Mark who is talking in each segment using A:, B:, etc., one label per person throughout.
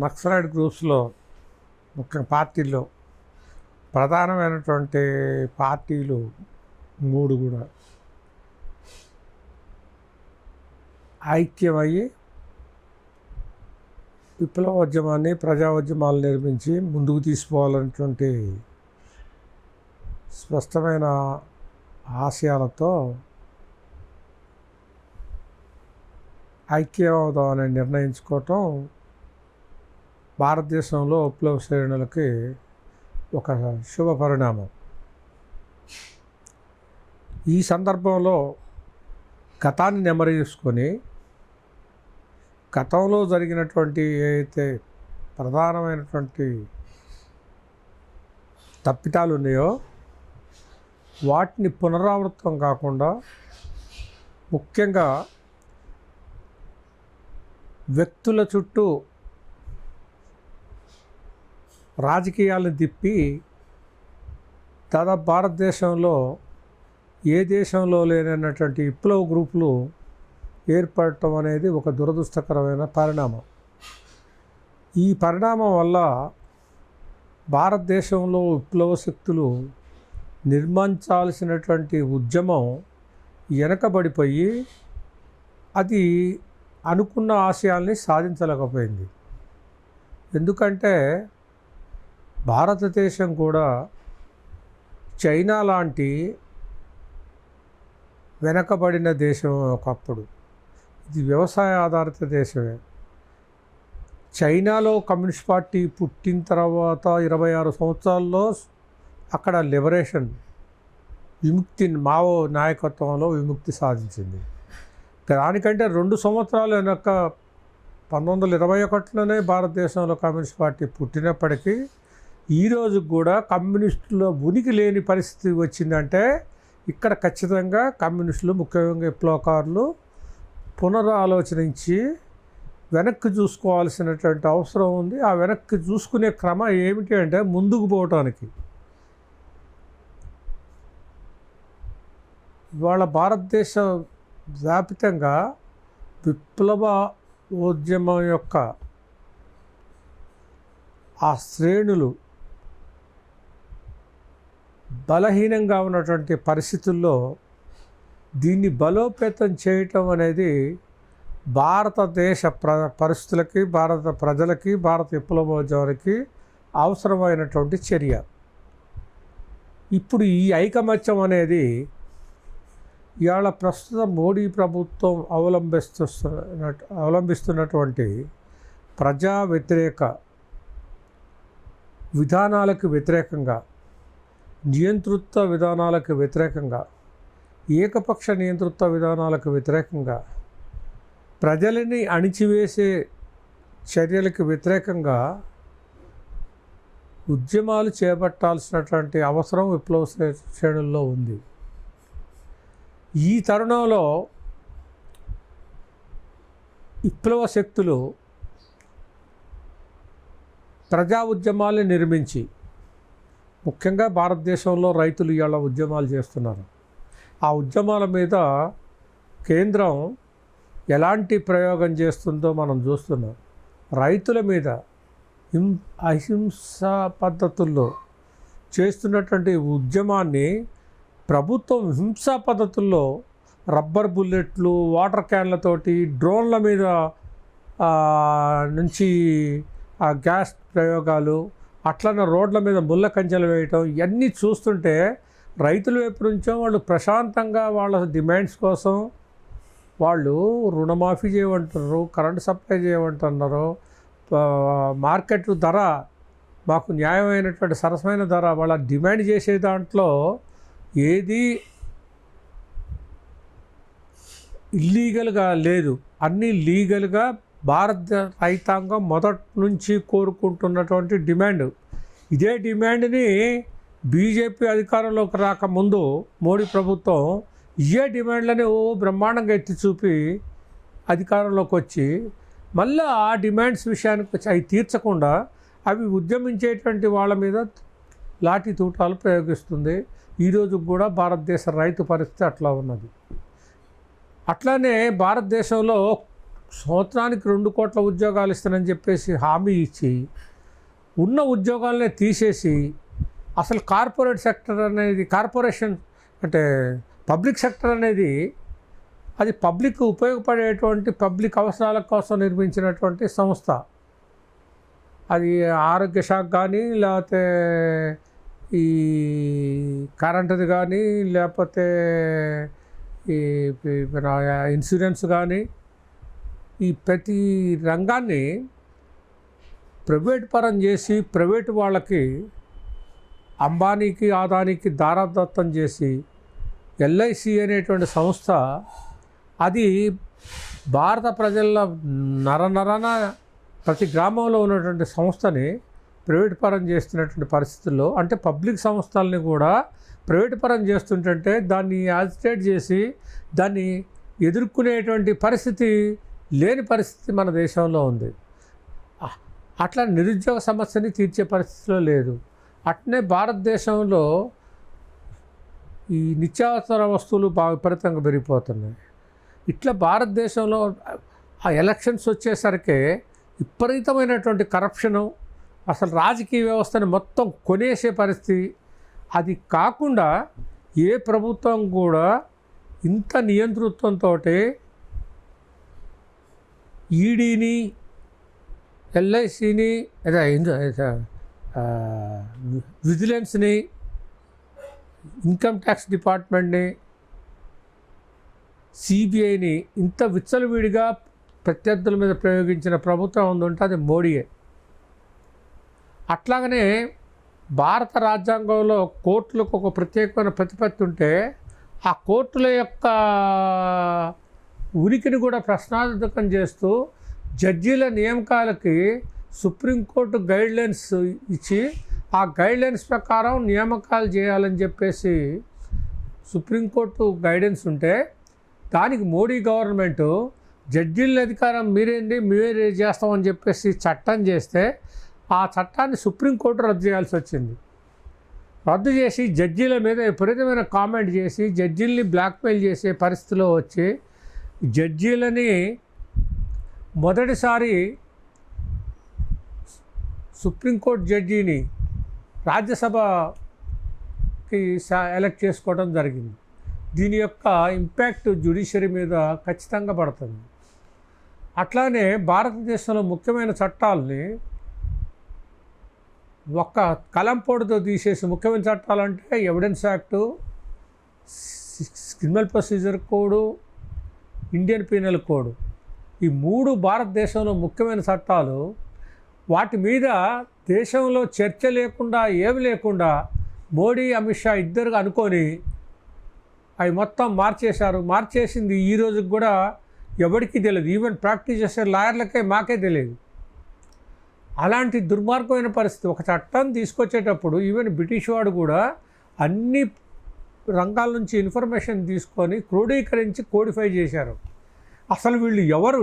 A: నక్సలైట్ గ్రూప్స్లో ముఖ్య పార్టీల్లో ప్రధానమైనటువంటి పార్టీలు 3 కూడా ఐక్యమయ్యి విప్లవోద్యమాన్ని ప్రజాోద్యమాలు నిర్మించి ముందుకు తీసుకోవాలనేటువంటి స్పష్టమైన ఆశయాలతో ఐక్యమవుదామని నిర్ణయించుకోవటం భారతదేశంలో విప్లవ శ్రేణులకి ఒక శుభ పరిణామం. ఈ సందర్భంలో గతాన్ని నెమరు చేసుకొని గతంలో జరిగినటువంటి ఏవైతే ప్రధానమైనటువంటి తప్పిదాలు ఉన్నాయో వాటిని పునరావృతం కాకుండా ముఖ్యంగా వ్యక్తుల చుట్టూ రాజకీయాలను తిప్పి దాదాపు భారతదేశంలో ఏ దేశంలో లేనటువంటి విప్లవ గ్రూపులు ఏర్పడటం అనేది ఒక దురదృష్టకరమైన పరిణామం. ఈ పరిణామం వల్ల భారతదేశంలో విప్లవ శక్తులు నిర్మించాల్సినటువంటి ఉద్యమం వెనకబడిపోయి అది అనుకున్న ఆశయాల్ని సాధించలేకపోయింది. ఎందుకంటే భారతదేశం కూడా చైనా లాంటి వెనకబడిన దేశం ఒకప్పుడు. ఇది వ్యవసాయ ఆధారిత దేశమే. చైనాలో కమ్యూనిస్ట్ పార్టీ పుట్టిన తర్వాత 26 సంవత్సరాల్లో అక్కడ లిబరేషన్ విముక్తి మావో నాయకత్వంలో విముక్తి సాధించింది. దానికంటే 2 సంవత్సరాలు వెనక 1921లోనే భారతదేశంలో కమ్యూనిస్ట్ పార్టీ పుట్టినప్పటికీ ఈరోజు కూడా కమ్యూనిస్టుల ఉనికి లేని పరిస్థితి వచ్చిందంటే ఇక్కడ ఖచ్చితంగా కమ్యూనిస్టులు ముఖ్యంగా విప్లవకారులు పునరాలోచించి వెనక్కి చూసుకోవాల్సినటువంటి అవసరం ఉంది. ఆ వెనక్కి చూసుకునే క్రమం ఏమిటి అంటే ముందుకు పోవటానికి ఇవాళ భారతదేశ వ్యాపితంగా విప్లవ ఉద్యమం యొక్క ఆ శ్రేణులు బలహీనంగా ఉన్నటువంటి పరిస్థితుల్లో దీన్ని బలోపేతం చేయటం అనేది భారతదేశ పరిస్థితులకి, భారత ప్రజలకి, భారత విప్లవోద్యమానికి అవసరమైనటువంటి చర్య. ఇప్పుడు ఈ ఐకమత్యం అనేది ఇవాళ ప్రస్తుత మోడీ ప్రభుత్వం అవలంబిస్తున్నటువంటి ప్రజా వ్యతిరేక విధానాలకు వ్యతిరేకంగా, నియంతృత్వ విధానాలకు వ్యతిరేకంగా, ఏకపక్ష నియంతృత్వ విధానాలకు వ్యతిరేకంగా, ప్రజలని అణిచివేసే చర్యలకు వ్యతిరేకంగా ఉద్యమాలు చేపట్టాల్సినటువంటి అవసరం విప్లవ శ్రేణుల్లో ఉంది. ఈ తరుణంలో విప్లవ శక్తులు ప్రజా ఉద్యమాల్ని నిర్మించి, ముఖ్యంగా భారతదేశంలో రైతులు ఇవాళ ఉద్యమాలు చేస్తున్నారు. ఆ ఉద్యమాల మీద కేంద్రం ఎలాంటి ప్రయోగం చేస్తుందో మనం చూస్తున్నాం. రైతుల మీద అహింసా పద్ధతుల్లో చేస్తున్నటువంటి ఉద్యమాన్ని ప్రభుత్వం హింసా పద్ధతుల్లో రబ్బర్ బుల్లెట్లు, వాటర్ క్యాన్లతోటి, డ్రోన్ల మీద నుంచి ఆ గ్యాస్ ప్రయోగాలు, అట్లనే రోడ్ల మీద ముళ్ళ కంచెలు వేయటం, ఇవన్నీ చూస్తుంటే రైతుల వైపు నుంచో వాళ్ళు ప్రశాంతంగా వాళ్ళ డిమాండ్స్ కోసం వాళ్ళు రుణమాఫీ చేయమంటున్నారు, కరెంటు సప్లై చేయమంటున్నారు, మార్కెట్ ధర మాకు న్యాయమైనటువంటి సరసమైన ధర వాళ్ళ డిమాండ్ చేసే దాంట్లో ఏది ఇల్లీగల్గా లేదు, అన్నీ లీగల్గా భారత రైతాంగం మొదటి నుంచి కోరుకుంటున్నటువంటి డిమాండ్. ఇదే డిమాండ్ని బీజేపీ అధికారంలోకి రాకముందు మోడీ ప్రభుత్వం ఇవే డిమాండ్లని బ్రహ్మాండంగా ఎత్తి చూపి అధికారంలోకి వచ్చి మళ్ళీ ఆ డిమాండ్స్ విషయానికి వచ్చి అవి తీర్చకుండా అవి ఉద్యమించేటువంటి వాళ్ళ మీద లాఠీ తూటాలు ప్రయోగిస్తుంది. ఈరోజు కూడా భారతదేశ రైతు పరిస్థితి అట్లా ఉన్నది. అట్లానే భారతదేశంలో సంవత్సరానికి 2 కోట్ల ఉద్యోగాలు ఇస్తానని చెప్పేసి హామీ ఇచ్చి ఉన్న ఉద్యోగాలనే తీసేసి అసలు కార్పొరేట్ సెక్టర్ అనేది కార్పొరేషన్ అంటే పబ్లిక్ సెక్టర్ అనేది అది పబ్లిక్ ఉపయోగపడేటువంటి పబ్లిక్ అవసరాల కోసం నిర్మించినటువంటి సంస్థ. అది ఆరోగ్య శాఖ కానీ లేకపోతే ఈ కరెంటుది కానీ లేకపోతే ఈ ఇన్సూరెన్స్ కానీ ఈ ప్రతి రంగాన్ని ప్రైవేట్ పరం చేసి ప్రైవేటు వాళ్ళకి అంబానీకి ఆదానికి దారాదత్తం చేసి ఎల్ఐసి అనేటువంటి సంస్థ అది భారత ప్రజల నరనరన ప్రతి గ్రామంలో ఉన్నటువంటి సంస్థని ప్రైవేట్ పరం చేస్తున్నటువంటి పరిస్థితుల్లో అంటే పబ్లిక్ సంస్థల్ని కూడా ప్రైవేట్ పరం చేస్తుంటే దాన్ని యాజిటేట్ చేసి దాన్ని ఎదుర్కొనేటువంటి పరిస్థితి లేని పరిస్థితి మన దేశంలో ఉంది. అట్లా నిరుద్యోగ సమస్యని తీర్చే పరిస్థితిలో లేదు. అట్నే భారతదేశంలో ఈ నిత్యావసర వస్తువులు బాగా విపరీతంగా పెరిగిపోతున్నాయి. ఇట్లా భారతదేశంలో ఆ ఎలక్షన్స్ వచ్చేసరికి విపరీతమైనటువంటి కరప్షను, అసలు రాజకీయ వ్యవస్థని మొత్తం కొనేసే పరిస్థితి. అది కాకుండా ఏ ప్రభుత్వం కూడా ఇంత నియంతృత్వంతో ఈడీని ఎల్ఐసిని విజిలెన్స్ని ఇన్కమ్ ట్యాక్స్ డిపార్ట్మెంట్ని సిబిఐని ఇంత విచ్చలవిడిగా ప్రత్యర్థుల మీద ప్రయోగించిన ప్రభుత్వం ఉందంటే అది మోడీయే. అట్లాగనే భారత రాజ్యాంగంలో కోర్టులకు ఒక ప్రత్యేకమైన ప్రతిపత్తి ఉంటే ఆ కోర్టుల యొక్క ఉనికిని కూడా ప్రశ్నార్థకం చేస్తూ జడ్జీల నియామకాలకి సుప్రీంకోర్టు గైడ్లైన్స్ ఇచ్చి ఆ గైడ్లైన్స్ ప్రకారం నియామకాలు చేయాలని చెప్పేసి సుప్రీంకోర్టు గైడెన్స్ ఉంటే దానికి మోడీ గవర్నమెంటు జడ్జీల అధికారం మీరే చేస్తామని చెప్పేసి చట్టం చేస్తే ఆ చట్టాన్ని సుప్రీంకోర్టు రద్దు చేయాల్సి వచ్చింది. రద్దు చేసి జడ్జీల మీద విపరీతమైన కామెంట్ చేసి జడ్జీలని బ్లాక్మెయిల్ చేసే పరిస్థితిలో వచ్చి జడ్జీలని మొదటిసారి సుప్రీంకోర్టు జడ్జిని రాజ్యసభకి ఎలక్ట్ చేసుకోవడం జరిగింది. దీని యొక్క ఇంపాక్ట్ జ్యుడిషియరీ మీద ఖచ్చితంగా పడుతుంది. అట్లానే భారతదేశంలో ముఖ్యమైన చట్టాలని ఒక్క కలంపోటుతో తీసేసి ముఖ్యమైన చట్టాలంటే evidence act, criminal procedure code, Indian penal code, ఈ 3 భారతదేశంలో ముఖ్యమైన చట్టాలు. వాటి మీద దేశంలో చర్చ లేకుండా ఏమి లేకుండా మోడీ అమిత్ షా ఇద్దరు అనుకొని అవి మొత్తం మార్చేశారు. మార్చేసింది ఈ రోజుకి కూడా ఎవరికీ తెలియదు. ఈవెన్ ప్రాక్టీస్ చేసే లాయర్లకే మాకే తెలియదు. అలాంటి దుర్మార్గమైన పరిస్థితి. ఒక చట్టం తీసుకొచ్చేటప్పుడు ఈవెన్ బ్రిటిష్ వాడు కూడా అన్ని రంగాల నుంచి ఇన్ఫర్మేషన్ తీసుకొని క్రోడీకరించి కోడిఫై చేశారు. అసలు వీళ్ళు ఎవరు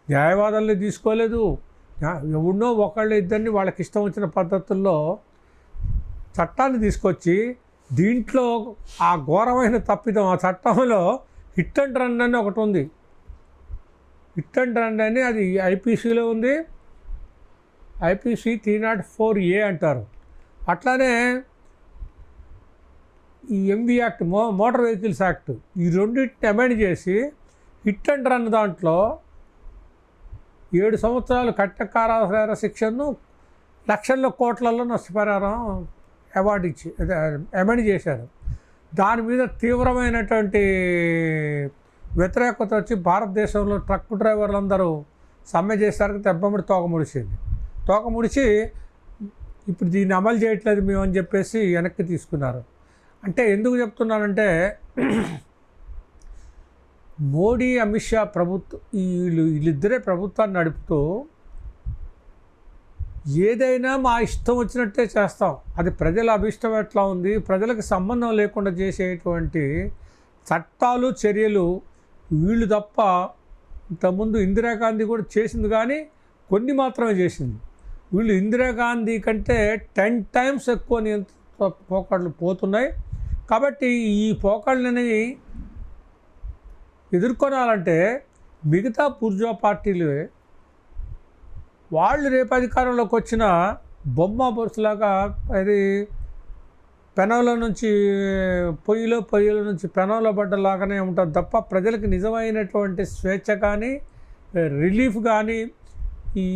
A: న్యాయవాదాలని తీసుకోలేదు. ఎవరినో ఒకళ్ళు ఇద్దరిని వాళ్ళకి ఇష్టం వచ్చిన పద్ధతుల్లో చట్టాన్ని తీసుకొచ్చి దీంట్లో ఆ ఘోరమైన తప్పిదం ఆ చట్టంలో హిట్ అండ్ రన్ అని ఒకటి ఉంది. హిట్ అండ్ రన్ అని అది ఐపీసీలో ఉంది. ఐపీసీ 304A అంటారు. అట్లానే ఈ MV act, motor vehicles act, ఈ రెండింటిని అమెండ్ చేసి హిట్ అండ్ రన్ దాంట్లో 7 సంవత్సరాలు కఠిన కారాగార శిక్షను, లక్షల కోట్లలో నష్టపరిహారం అవార్డు ఇచ్చి అమెండ్ చేశారు. దాని మీద తీవ్రమైనటువంటి వ్యతిరేకత వచ్చి భారతదేశంలో ట్రక్ డ్రైవర్లందరూ సమ్మె చేసేసరికి దెబ్బముడి తోక ముడిచి ఇప్పుడు దీన్ని అమలు చేయట్లేదు మేము అని చెప్పేసి వెనక్కి తీసుకున్నారు. అంటే ఎందుకు చెప్తున్నానంటే మోడీ అమిత్ షా వీళ్ళిద్దరే ప్రభుత్వాన్ని నడుపుతూ ఏదైనా మా ఇష్టం వచ్చినట్టే చేస్తాం, అది ప్రజల అభిష్టం ఎట్లా ఉంది, ప్రజలకు సంబంధం లేకుండా చేసేటువంటి చట్టాలు చర్యలు వీళ్ళు తప్ప. ఇంతకుముందు ఇందిరాగాంధీ కూడా చేసింది కానీ కొన్ని మాత్రమే చేసింది. వీళ్ళు ఇందిరాగాంధీ కంటే 10 times ఎక్కువ పోకడలు పోతున్నాయి. కాబట్టి ఈ పోకడలని ఎదుర్కొనాలంటే మిగతా బూర్జువా పార్టీలు వాళ్ళు రేపు అధికారంలోకి వచ్చిన బొమ్మ బొరుసులాగా అది పెనంలో నుంచి పొయ్యిలో నుంచి పెనంలో పడ్డలాగానే ఉంటుంది తప్ప ప్రజలకు నిజమైనటువంటి స్వేచ్ఛ కానీ రిలీఫ్ కానీ ఈ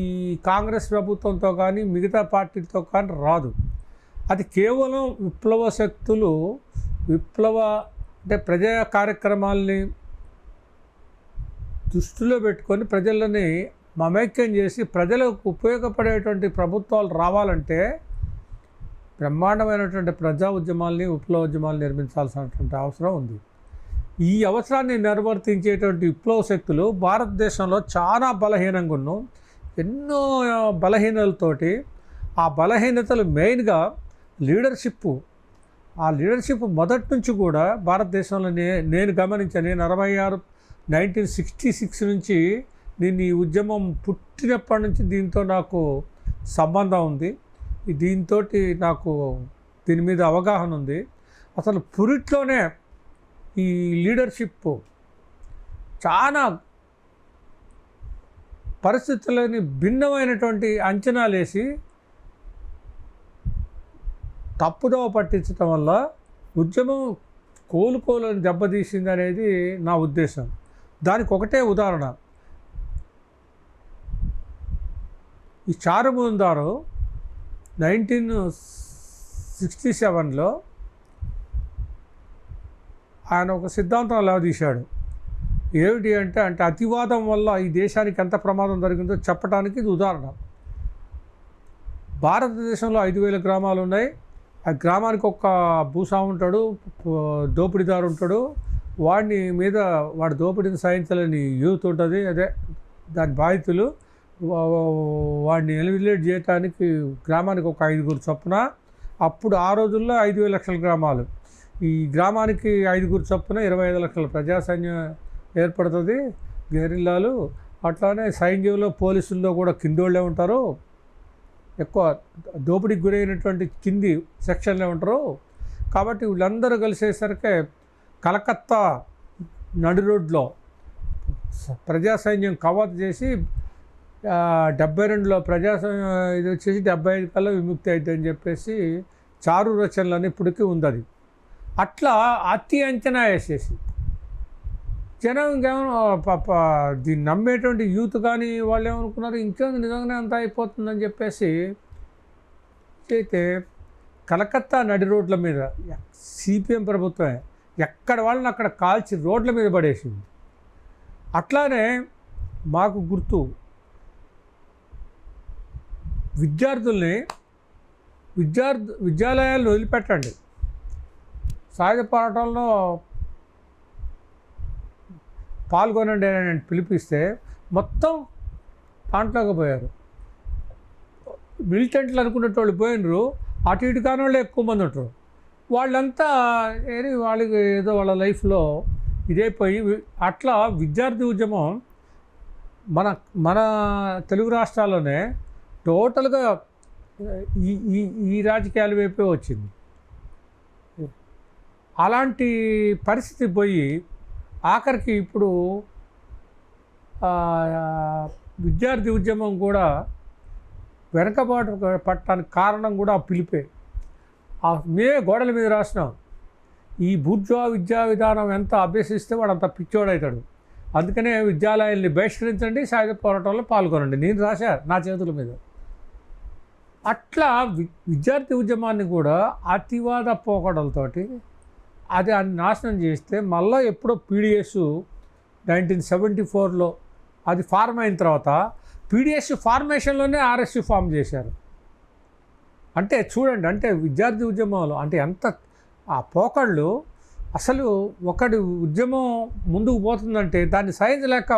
A: కాంగ్రెస్ ప్రభుత్వంతో కానీ మిగతా పార్టీలతో కానీ రాదు. అది కేవలం విప్లవ శక్తులు అంటే ప్రజా కార్యక్రమాల్ని దృష్టిలో పెట్టుకొని ప్రజలని మమైక్యం చేసి ప్రజలకు ఉపయోగపడేటువంటి ప్రభుత్వాలు రావాలంటే బ్రహ్మాండమైనటువంటి ప్రజా ఉద్యమాల్ని విప్లవ ఉద్యమాలు నిర్మించాల్సినటువంటి అవసరం ఉంది. ఈ అవసరాన్ని నిర్వర్తించేటువంటి విప్లవ శక్తులు భారతదేశంలో చాలా బలహీనంగా ఉన్నాం. ఎన్నో బలహీనతలతోటి ఆ బలహీనతలు మెయిన్గా లీడర్షిప్. ఆ లీడర్షిప్ మొదటి నుంచి కూడా భారతదేశంలో నేను గమనించాను. 1966 నుంచి నేను ఈ ఉద్యమం పుట్టినప్పటి నుంచి దీంతో నాకు సంబంధం ఉంది. దీంతో నాకు దీని మీద అవగాహన ఉంది. అసలు పురిట్లోనే ఈ లీడర్షిప్ చాలా పరిస్థితులని భిన్నమైనటువంటి అంచనాలు వేసి తప్పుదోవ పట్టించడం వల్ల ఉద్యమం కోలుకోలేని దెబ్బతీసింది అనేది నా ఉద్దేశం. దానికి ఒకటే ఉదాహరణ, ఈ చారుమూందారు 1967లో ఆయన ఒక సిద్ధాంతం లేవదీశాడు. ఏమిటి అంటే అతివాదం వల్ల ఈ దేశానికి ఎంత ప్రమాదం జరిగిందో చెప్పడానికి ఇది ఉదాహరణ. భారతదేశంలో 5,000 గ్రామాలు ఉన్నాయి. ఆ గ్రామానికి ఒక భూస్వామి ఉంటాడు, దోపిడీదారు ఉంటాడు. వాడు దోపిడీని సాధించాలని యూత్ ఉంటుంది, అదే దాని బాధితులు. వాడిని ఎలిమినేట్ చేయడానికి గ్రామానికి ఒక 5గురు చొప్పున. అప్పుడు ఆ రోజుల్లో 5,000 లక్షల గ్రామాలు. ఈ గ్రామానికి 5గురు చొప్పున 25 లక్షల ప్రజా సైన్యం ఏర్పడుతుంది, గెరిల్లాలు. అట్లానే సైన్యంలో పోలీసుల్లో కూడా కిందోళ్ళే ఉంటారు, ఎక్కువ దోపిడీకి గురైనటువంటి కింది సెక్షన్లే ఉంటారు. కాబట్టి వీళ్ళందరూ కలిసేసరికి కలకత్తా నడి రోడ్లో ప్రజా సైన్యం కవాతు చేసి 72లో ఇది వచ్చేసి 75 కల్లా విముక్తి అవుతుందని చెప్పేసి చారు రచనలని ఇప్పటికీ ఉంది. అది అట్లా అతి అంచనా వేసేసి జనం ఇంకేమో దీన్ని నమ్మేటువంటి యూత్ కానీ వాళ్ళు ఏమనుకున్నారు, ఇంకేమో నిజంగానే అంతా అయిపోతుందని చెప్పేసి అయితే కలకత్తా నడి రోడ్ల మీద సిపిఎం ప్రభుత్వమే ఎక్కడ వాళ్ళని అక్కడ కాల్చి రోడ్ల మీద పడేసింది. అట్లానే మాకు గుర్తు విద్యాలయాలను వదిలిపెట్టండి, సాయుధ పోరాటంలో పాల్గొనండి అని పిలిపిస్తే మొత్తం దాంట్లోకి పోయారు. మిలిటెంట్లు అనుకున్నట్టు పోయినరు, అటు ఇటు కాని వాళ్ళు ఎక్కువ మంది ఉంటారు. వాళ్ళంతా వాళ్ళకి ఏదో వాళ్ళ లైఫ్లో ఇదైపోయి అట్లా విద్యార్థి ఉద్యమం మన తెలుగు రాష్ట్రాల్లోనే టోటల్గా ఈ రాజకీయాల వైపే వచ్చింది. అలాంటి పరిస్థితి పోయి ఆఖరికి ఇప్పుడు విద్యార్థి ఉద్యమం కూడా వెనకబాటు పట్టడానికి కారణం కూడా ఆ పిలిపే. మేమే గోడల మీద రాసినాం, ఈ బూర్జువా విద్యా విధానం ఎంత అభ్యసిస్తే వాడు అంత పిచ్చోడవుతాడు, అందుకనే విద్యాలయాల్ని బహిష్కరించండి, సాయుధ పోరాటంలో పాల్గొనండి. నేను రాశా నా చేతుల మీద. అట్లా విద్యార్థి ఉద్యమాన్ని కూడా అతివాద పోకడలతోటి అది నాశనం చేస్తే మళ్ళీ ఎప్పుడో పీడిఎస్ 1974లో అది ఫార్మ్ అయిన తర్వాత పీడిఎస్ ఫార్మేషన్లోనే ఆర్ఎస్యు ఫామ్ చేశారు. అంటే చూడండి, విద్యార్థి ఉద్యమంలో ఎంత ఆ పోకళ్ళు. అసలు ఒకటి ఉద్యమం ముందుకు పోతుందంటే దాన్ని సహించలేక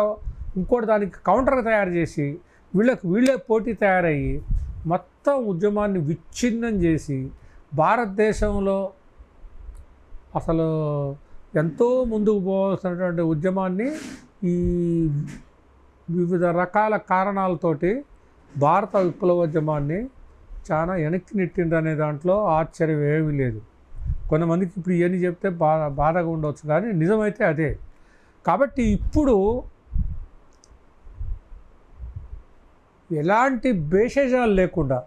A: ఇంకోటి దానికి కౌంటర్గా తయారు చేసి వీళ్ళే పోటీ తయారయ్యి మొత్తం ఉద్యమాన్ని విచ్ఛిన్నం చేసి భారతదేశంలో అసలు ఎంతో ముందుకు పోవాల్సినటువంటి ఉద్యమాన్ని ఈ వివిధ రకాల కారణాలతోటి భారత విప్లవోద్యమాన్ని చాలా వెనక్కి నెట్టిండ్రు అనే దాంట్లో ఆశ్చర్యం ఏమీ లేదు. కొంతమందికి ఇప్పుడు ఇవన్నీ చెప్తే బాధగా ఉండవచ్చు, కానీ నిజమైతే అదే. కాబట్టి ఇప్పుడు ఎలాంటి భేషజాలు లేకుండా,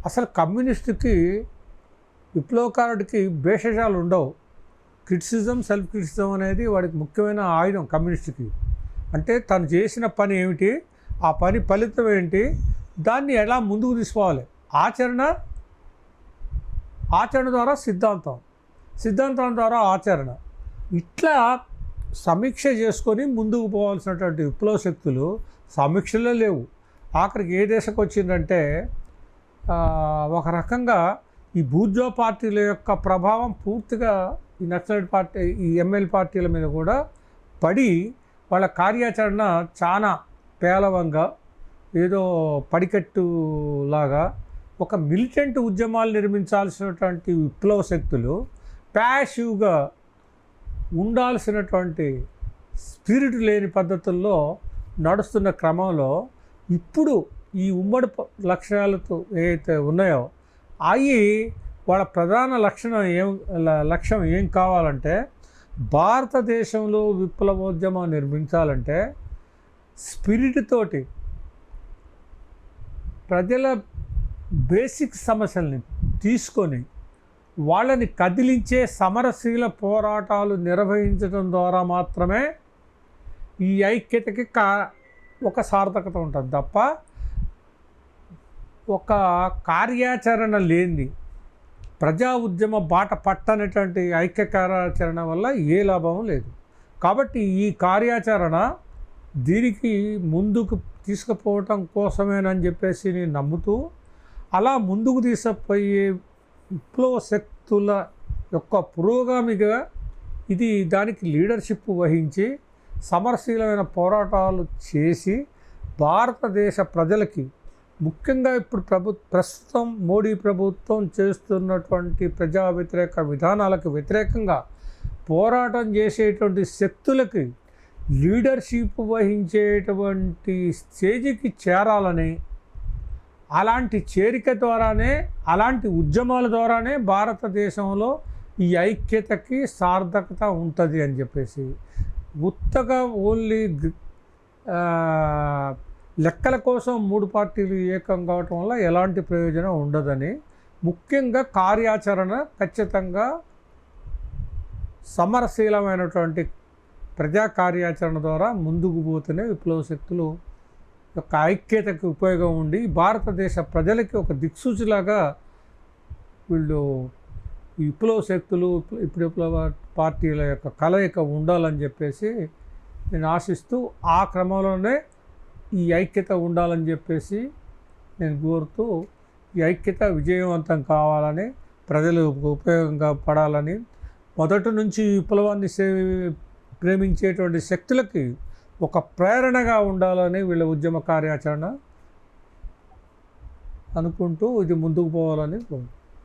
A: అసలు కమ్యూనిస్టుకి విప్లవకారుడికి భేషజాలు ఉండవు. క్రిటిసిజం, సెల్ఫ్ క్రిటిసిజం అనేది వాడికి ముఖ్యమైన ఆయుధం కమ్యూనిస్టుకి. అంటే తను చేసిన పని ఏమిటి, ఆ పని ఫలితం ఏంటి, దాన్ని ఎలా ముందుకు తీసుకోవాలి. ఆచరణ ద్వారా సిద్ధాంతం, సిద్ధాంతం ద్వారా ఆచరణ, ఇట్లా సమీక్ష చేసుకొని ముందుకు పోవాల్సినటువంటి విప్లవ శక్తులు సమీక్షలే లేవు. ఆఖరికి ఏ దేశకు వచ్చిందంటే ఒక రకంగా ఈ బూర్జో పార్టీల యొక్క ప్రభావం పూర్తిగా ఈ నక్సలైట్ పార్టీ, ఈ ఎంఎల్ పార్టీల మీద కూడా పడి వాళ్ళ కార్యాచరణ చాలా పేలవంగా, ఏదో పడికట్టులాగా, ఒక మిలిటెంట్ ఉద్యమాలు నిర్మించాల్సినటువంటి విప్లవ శక్తులు ప్యాసివ్గా ఉండాల్సినటువంటి స్పిరిట్ లేని పద్ధతుల్లో నడుస్తున్న క్రమంలో ఇప్పుడు ఈ ఉమ్మడి లక్ష్యాలతో ఏవైతే ఉన్నాయో అవి వాళ్ళ ప్రధాన లక్ష్యం ఏం కావాలంటే, భారతదేశంలో విప్లవోద్యమం నిర్మించాలంటే స్పిరిట్ తోటి ప్రజల బేసిక్ సమస్యల్ని తీసుకొని వాళ్ళని కదిలించే సమరశీల పోరాటాలు నిర్వహించడం ద్వారా మాత్రమే ఈ ఐక్యతకి ఒక సార్థకత ఉంటుంది తప్ప ఒక కార్యాచరణ లేనిది, ప్రజా ఉద్యమ బాట పట్టనటువంటి ఐక్య కార్యాచరణ వల్ల ఏ లాభం లేదు. కాబట్టి ఈ కార్యాచరణ దీనికి ముందుకు తీసుకుపోవటం కోసమేనని చెప్పేసి నేను నమ్ముతూ, అలా ముందుకు తీసుకుపోయే విప్లవ శక్తుల యొక్క పురోగామిగా ఇది దానికి లీడర్షిప్ వహించి సమరశీలమైన పోరాటాలు చేసి భారతదేశ ప్రజలకి, ముఖ్యంగా ఇప్పుడు ప్రస్తుతం మోడీ ప్రభుత్వం చేస్తున్నటువంటి ప్రజా వ్యతిరేక విధానాలకు వ్యతిరేకంగా పోరాటం చేసేటువంటి శక్తులకి లీడర్షిప్ వహించేటువంటి స్టేజ్కి చేరాలని, అలాంటి చేరిక ద్వారానే, అలాంటి ఉద్యమాల ద్వారానే భారతదేశంలో ఈ ఐక్యతకి సార్థకత ఉంటుంది అని చెప్పేసి, ఉత్తగా ఓన్లీ లెక్కల కోసం 3 పార్టీలు ఏకం కావటం వల్ల ఎలాంటి ప్రయోజనం ఉండదని, ముఖ్యంగా కార్యాచరణ ఖచ్చితంగా సమరశీలమైనటువంటి ప్రజా కార్యాచరణ ద్వారా ముందుకు పోతేనే విప్లవ శక్తులు యొక్క ఐక్యతకు ఉపయోగం ఉండి భారతదేశ ప్రజలకి ఒక దిక్సూచిలాగా వీళ్ళు విప్లవ శక్తులు, విప్లవ పార్టీల యొక్క కలయిక ఉండాలని చెప్పేసి నేను ఆశిస్తూ, ఆ క్రమంలోనే ఈ ఐక్యత ఉండాలని చెప్పేసి నేను కోరుతూ, ఈ ఐక్యత విజయవంతం కావాలని, ప్రజలు ఉపయోగంగా పడాలని, మొదటి నుంచి విప్లవాన్ని ప్రేమించేటువంటి శక్తులకి ఒక ప్రేరణగా ఉండాలని వీళ్ళ ఉద్యమ కార్యాచరణ అనుకుంటూ ఇది ముందుకు పోవాలని కోరుకుంటున్నాను.